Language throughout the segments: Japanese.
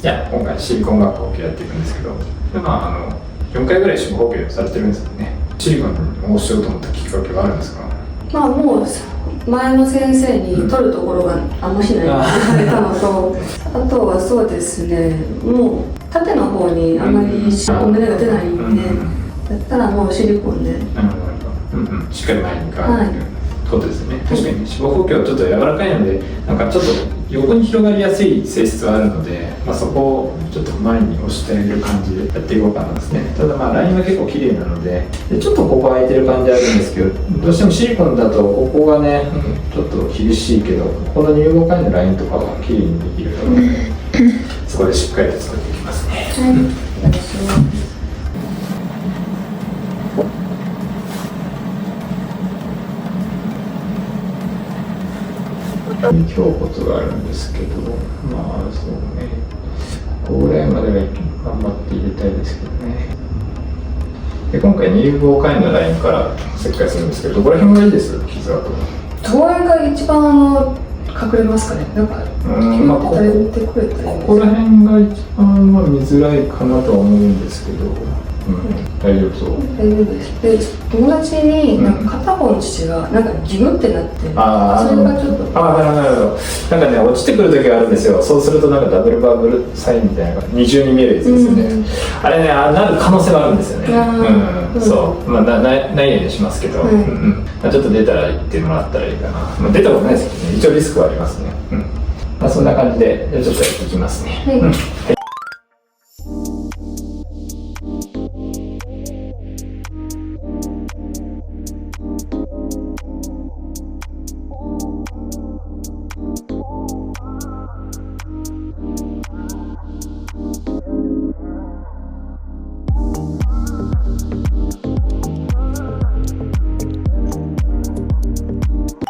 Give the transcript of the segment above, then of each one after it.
いや、今回シリコン学補強やっていくんですけど、で4回ぐらい司法補強されてるんですよね。シリコンに応しようと思ったきっかけはあるんですか？もう前の先生に取るところがあんましないって言われたのと、あとはそうですね、もう縦の方にあんまり胸が出ないんで、だったらもうシリコンで。しっかり前にガーッということですね。確かに司法補強はちょっと柔らかいので、なんかちょっと横に広がりやすい性質はあるので、そこをちょっと前に押してあげる感じでやっていこうかなですね。ただラインは結構綺麗なので、ちょっとここ空いてる感じあるんですけど、どうしてもシリコンだとここがね、ちょっと厳しいけど、この入合会のラインとかは綺麗にできるので、そこでしっかりと作っていきますね。はい、お願いします。胸骨があるんですけど、そうね、ここぐらいまでは頑張って入れたいですけどね。で、今回入合会のラインから切開するんですけど、どこら辺がいいです？傷跡。どれが一番隠れますかね。なんかここら辺が一番見づらいかなとは思うんですけど、大丈夫そう。大丈夫です。で、友達になんか片方の父がなんかギュってなって、それがちょっとなるほど。なんかね、落ちてくる時があるんですよ。そうするとなんかダブルバブルサインみたいな二重に見えるやつですよね。あれね、なる可能性はあるんですよね。そう、ないようにしますけど、ちょっと出たら言ってもらったらいいかな。出たことないですけどね、一応リスクはありますね。そんな感じでちょっとやっていきますね。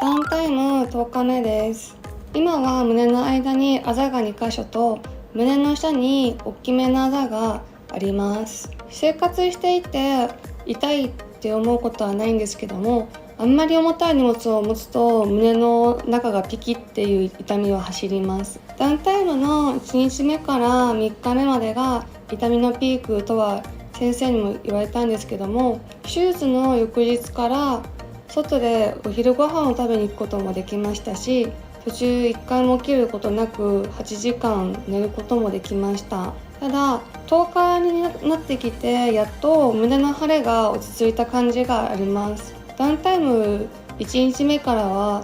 ダウンタイム10日目です。今は胸の間にあざが2箇所と胸の下に大きめなあざがあります。生活していて痛いって思うことはないんですけども、あんまり重たい荷物を持つと胸の中がピキっていう痛みは走ります。ダウンタイムの1日目から3日目までが痛みのピークとは先生にも言われたんですけども、手術の翌日から外でお昼ご飯を食べに行くこともできましたし、途中1回も起きることなく8時間寝ることもできました。ただ10日になってきてやっと胸の腫れが落ち着いた感じがあります。ダウンタイム1日目からは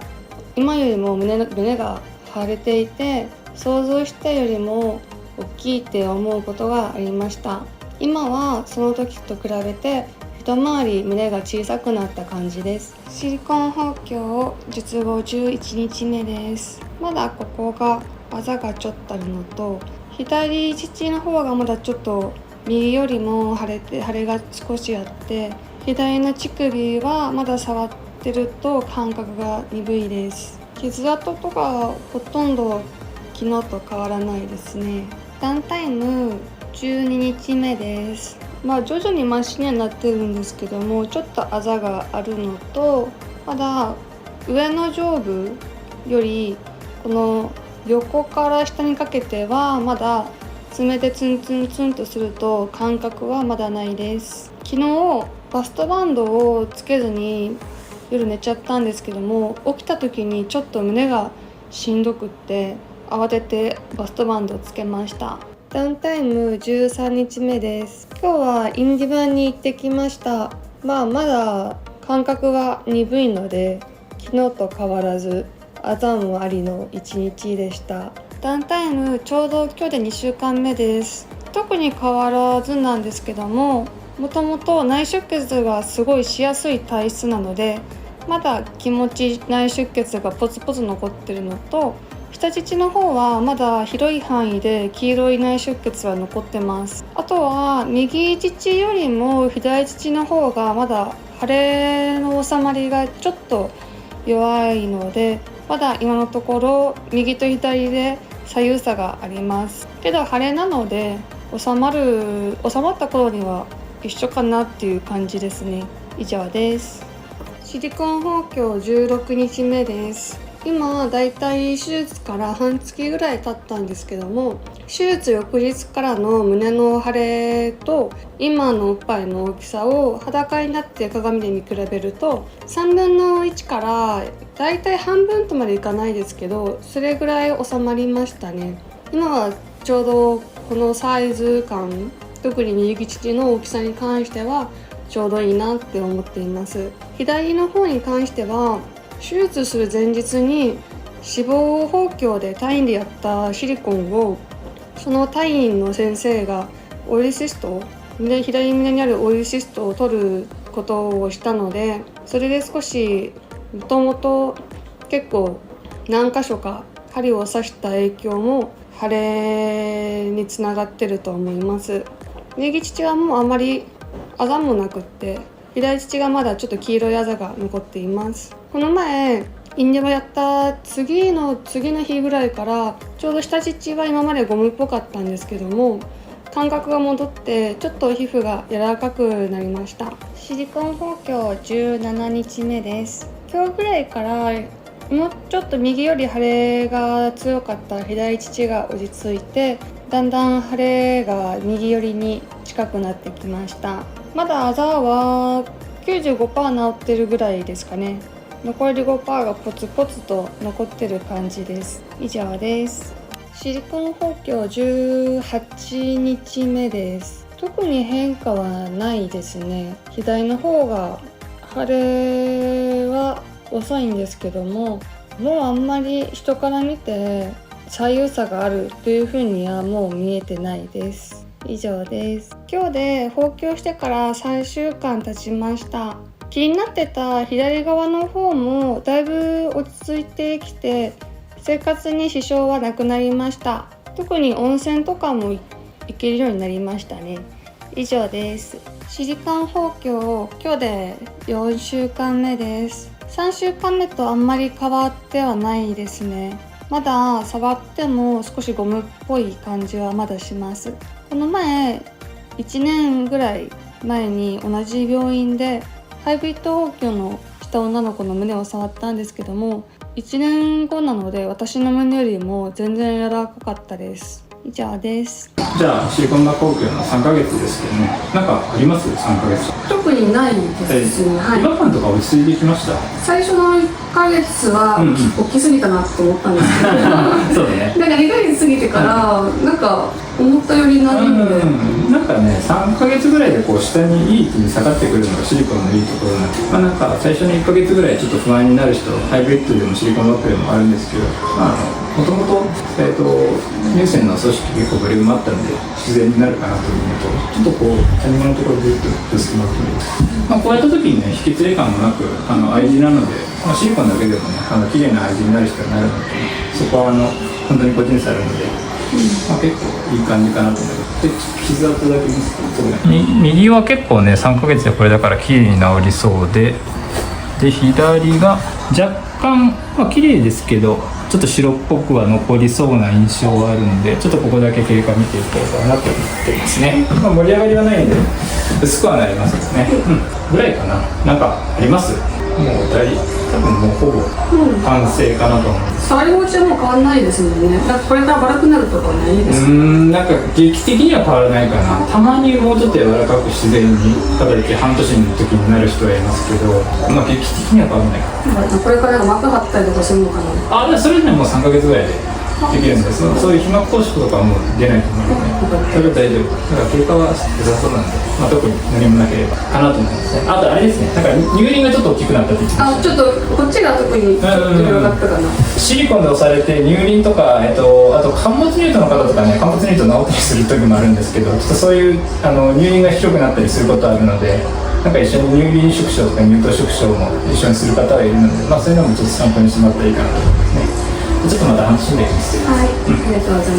今よりも胸が腫れていて、想像したよりも大きいって思うことがありました。今はその時と比べて一回り胸が小さくなった感じです。シリコン補強術後11日目です。まだここがあざがちょっとあるのと、左乳の方がまだちょっと右よりも腫れが少しあって、左の乳首はまだ触ってると感覚が鈍いです。傷跡とかほとんど昨日と変わらないですね。ダウンタイム12日目です。徐々にマシにはなってるんですけども、ちょっとあざがあるのと、まだ上の上部よりこの横から下にかけてはまだ爪でツンツンツンとすると感覚はまだないです。昨日バストバンドをつけずに夜寝ちゃったんですけども、起きた時にちょっと胸がしんどくって慌ててバストバンドをつけました。ダウンタイム13日目です。今日はインディバに行ってきました。まだ感覚が鈍いので昨日と変わらずあざもありの1日でした。ダウンタイムちょうど今日で2週間目です。特に変わらずなんですけども、もともと内出血がすごいしやすい体質なので、まだ気持ち内出血がポツポツ残ってるのと、下乳の方はまだ広い範囲で黄色い内出血は残ってます。あとは右乳よりも左乳の方がまだ腫れの収まりがちょっと弱いので、まだ今のところ右と左で左右差がありますけど、腫れなので収まった頃には一緒かなっていう感じですね。以上です。シリコン補強16日目です。今だいたい手術から半月ぐらい経ったんですけども、手術翌日からの胸の腫れと今のおっぱいの大きさを裸になって鏡で見比べると3分の1からだいたい半分とまでいかないですけど、それぐらい収まりましたね。今はちょうどこのサイズ感、特に右乳の大きさに関してはちょうどいいなって思っています。左の方に関しては手術する前日に脂肪包協でタインでやったシリコンを、そのタインの先生がオイルシストで左胸にあるオイルシストを取ることをしたので、それで少しもともと結構何箇所か針を刺した影響も腫れにつながってると思います。右乳はもうあまりあざもなくって、左乳がまだちょっと黄色いあざが残っています。この前インデバやった次の日ぐらいからちょうど下乳は今までゴムっぽかったんですけども、感覚が戻ってちょっと皮膚が柔らかくなりました。シリコン包協17日目です。今日ぐらいからもうちょっと右より腫れが強かった左乳が落ち着いて、だんだん腫れが右寄りに近くなってきました。まだあざは 95% 治ってるぐらいですかね。残り 5% がポツポツと残ってる感じです。以上です。シリコン包協18日目です。特に変化はないですね。左の方が腫れは遅いんですけども、もうあんまり人から見て左右差があるというふうにはもう見えてないです。以上です。今日で包協してから3週間経ちました。気になってた左側の方もだいぶ落ち着いてきて、生活に支障はなくなりました。特に温泉とかも行けるようになりましたね。以上です。シリコン包協今日で4週間目です。3週間目とあんまり変わってはないですね。まだ触っても少しゴムっぽい感じはまだします。この前1年ぐらい前に同じ病院でハイブリッド包協のした女の子の胸を触ったんですけども、1年後なので私の胸よりも全然柔らかかったです。以上です。じゃあシリコンバ包協の3ヶ月ですけどね、なんかあります？3ヶ月特にないですね。違和感とか落ち着いてきました？最初の1ヶ月は大きすぎたなと思ったんですけどそうね。なんか2ヶ月過ぎてからなんか思ったよりなじんで、なんかね3ヶ月ぐらいでこう下にいい位置に下がってくるのがシリコンのいいところなんで、なんか最初の1ヶ月ぐらいちょっと不安になる人、ハイブリッドでもシリコンバッグでもあるんですけど、もともと乳腺の組織結構ボリュームあったので自然になるかなというのと、ちょっとこう谷間のところでずっと薄くなって、こうやった時にね引きつれ感もなく愛人なので、シリコンだけでもね綺麗な愛人になる人になるので、そこは本当に個人差あるので、結構いい感じかなと思います。で傷跡だけ見せて、右は結構ね3ヶ月でこれだから綺麗に治りそうで、左が若干綺麗ですけどちょっと白っぽくは残りそうな印象はあるんで、ちょっとここだけ経過見ていこうかなと思ってますね。盛り上がりはないんで薄くはなりますですね、ぐらいかな。なんかあります？もう多分もうほぼ完成かなと思います。触り心地はもう変わらないですもんね。なんかこれからバラくなるとかね、いいですね。なんか劇的には変わらないかな。たまにもうちょっと柔らかく自然にただ半年の時になる人はいますけど、劇的には変わらないかな。これから膜張ったりとかするのかな。それでもう3ヶ月ぐらいでできるんです。そういう皮膜拘縮とかはもう出ないと思うので、それは大丈夫。だから経過は良さそうなんで、特に何もなければかなと思いますね。あとあれですね、なんか乳輪がちょっと大きくなったって言ってました。ちょっとこっちが特にちょっと広がったかな。シリコンで押されて乳輪とか、あと陥没乳頭の方とかね、陥没乳頭治ったりする時もあるんですけど、ちょっとそういう乳輪が広くなったりすることあるので、なんか一緒に乳輪縮小とか乳頭縮小も一緒にする方はいるので、そういうのもちょっと参考にしてもらったらいいかなと思いますね。ちょっとまた話してみます。はい、ありがとうございます。